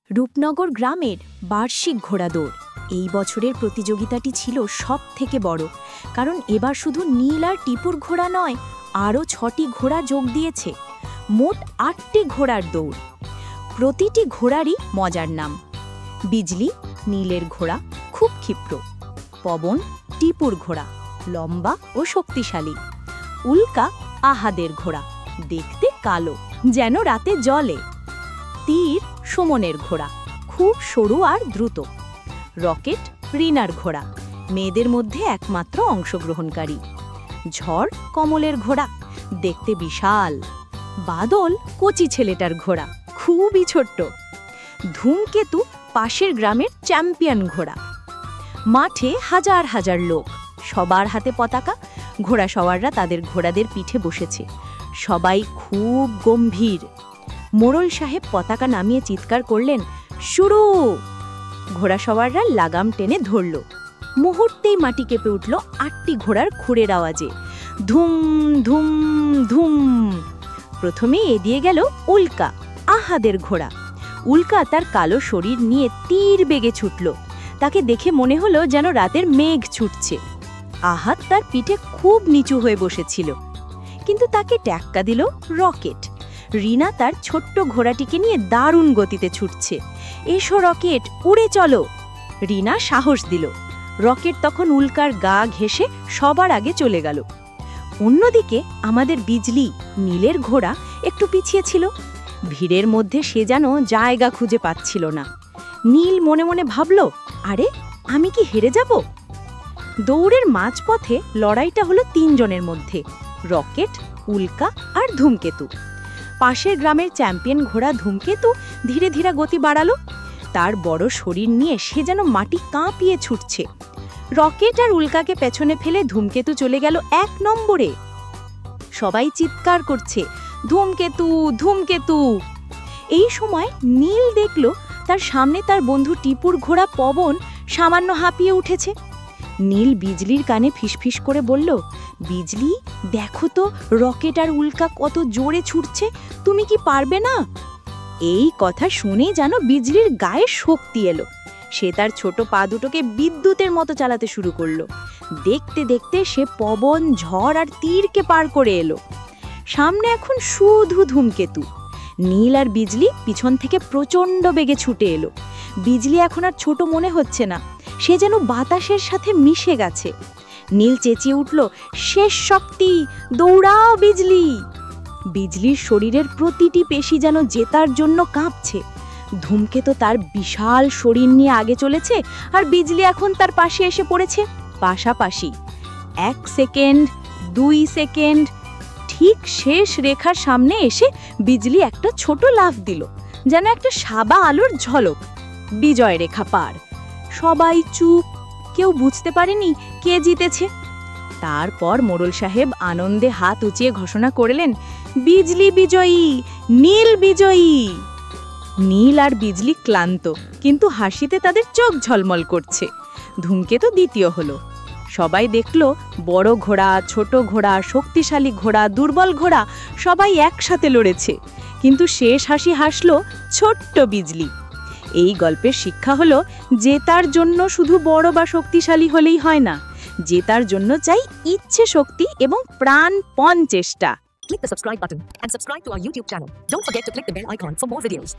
রূপনগর গ্রামের বার্ষিক ঘোড়া দৌড় এই বছরের প্রতিযোগিতাটি ছিল সব থেকে বড়, কারণ এবার শুধু নীল আর টিপুর ঘোড়া নয়, আরও 6টি ঘোড়া যোগ দিয়েছে। মোট 8টি ঘোড়ার দৌড়। প্রতিটি ঘোড়ারই মজার নাম। বিজলি নীলের ঘোড়া, খুব ক্ষিপ্র। পবন টিপুর ঘোড়া, লম্বা ও শক্তিশালী। উল্কা আহাদের ঘোড়া, দেখতে কালো, যেন রাতে জ্বলে। তীর সুমনের ঘোড়া, খুব সরু আর দ্রুত। রকেট রিনার ঘোড়া, মেয়েদের মধ্যে একমাত্র অংশগ্রহণকারী। ঝড় কমলের ঘোড়া, দেখতে বিশাল। বাদল কচি ছেলেটার ঘোড়া, খুবই ছোট্ট। ধূমকেতু পাশের গ্রামের চ্যাম্পিয়ন ঘোড়া। মাঠে হাজার হাজার লোক, সবার হাতে পতাকা। ঘোড়া সওয়াররা তাদের ঘোড়াদের পিঠে বসেছে, সবাই খুব গম্ভীর। মোড়ল সাহেব পতাকা নামিয়ে চিৎকার করলেন, শুরু! ঘোড়া সওয়াররা লাগাম টেনে ধরল। মুহূর্তেই মাটি কেঁপে উঠল 8টি ঘোড়ার খুঁড়ের আওয়াজে। ধুম ধুম ধুম। প্রথমে এগিয়ে গেল উল্কা, আহাদের ঘোড়া। উল্কা তার কালো শরীর নিয়ে তীর বেগে ছুটল। তাকে দেখে মনে হলো যেন রাতের মেঘ ছুটছে। আহাদ তার পিঠে খুব নিচু হয়ে বসেছিল, কিন্তু তাকে ট্যাক্কা দিল রকেট। রিনা তার ছোট্ট ঘোড়াটিকে নিয়ে দারুণ গতিতে ছুটছে। এসো রকেট, উড়ে চলো! রিনা সাহস দিল। রকেট তখন উল্কার গা ঘেঁষে সবার আগে চলে গেল। অন্যদিকে আমাদের বিজলি নীলের ঘোড়া একটু পিছিয়ে ছিল। ভিড়ের মধ্যে সে যেন জায়গা খুঁজে পাচ্ছিল না। নীল মনে মনে ভাবল, আরে আমি কি হেরে যাব? দৌড়ের মাঝপথে লড়াইটা হলো 3 জনের মধ্যে, রকেট, উল্কা আর ধূমকেতু। পাশের গ্রামের চ্যাম্পিয়ন ঘোড়া ধূমকেতু ধীরে ধীরে গতি বাড়ালো। তার বড় শরীর নিয়ে সে যেন মাটি কাঁপিয়ে ছুটছে। রকেট আর উল্কাকে পেছনে ফেলে ধূমকেতু চলে গেল 1 নম্বরে। সবাই চিৎকার করছে, ধূমকেতু ধূমকেতু! এই সময় নীল দেখল তার সামনে তার বন্ধু টিপুর ঘোড়া পবন সামান্য হাঁপিয়ে উঠেছে। নীল বিজলির কানে ফিসফিস করে বলল, বিজলি, দেখো তো রকেট আর উল্কা কত জোরে ছুটছে, তুমি কি পারবে না? এই কথা শুনে যেন বিজলির গায়ে শক্তি এলো। সে তার ছোট পা দুটোকে বিদ্যুতের মতো চালাতে শুরু করলো। দেখতে দেখতে সে পবন, ঝড় আর তীরকে পার করে এলো। সামনে এখন শুধু ধূমকেতু। নীল আর বিজলি পিছন থেকে প্রচণ্ড বেগে ছুটে এলো। বিজলি এখন আর ছোট মনে হচ্ছে না, সে যেন বাতাসের সাথে মিশে গেছে। নীল চেঁচিয়ে উঠল, শেষ শক্তি, দৌড়াও বিজলি! বিজলির শরীরের প্রতিটি পেশি যেন জেতার জন্য কাঁপছে। ধূমকেতু তার বিশাল শরীর নিয়ে আগে চলেছে, আর বিজলি এখন তার পাশে এসে পড়েছে, পাশাপাশি। 1 সেকেন্ড, 2 সেকেন্ড, ঠিক শেষ রেখার সামনে এসে বিজলি একটা ছোট লাফ দিল, যেন একটা সাদা আলোর ঝলক। বিজয় রেখা পার। সবাই চুপ, কেউ বুঝতে পারেনি কে জিতেছে। তারপর মোড়ল সাহেব আনন্দে হাত উঁচিয়ে ঘোষণা করলেন, বিজলি বিজয়ী, নীল বিজয়ী! নীল আর বিজলি ক্লান্ত, কিন্তু হাসিতে তাদের চোখ ঝলমল করছে। ধূমকেতু দ্বিতীয় হলো। সবাই দেখল বড় ঘোড়া, ছোট ঘোড়া, শক্তিশালী ঘোড়া, দুর্বল ঘোড়া সবাই একসাথে লড়েছে, কিন্তু শেষ হাসি হাসল ছোট্ট বিজলি। এই গল্পের শিক্ষা হলো, জেতার জন্য শুধু বড় বা শক্তিশালী হলেই হয় না, জেতার জন্য চাই ইচ্ছে শক্তি এবং প্রাণপণ চেষ্টা। Click the subscribe button and subscribe to our YouTube channel. Don't forget to click the bell icon for more videos.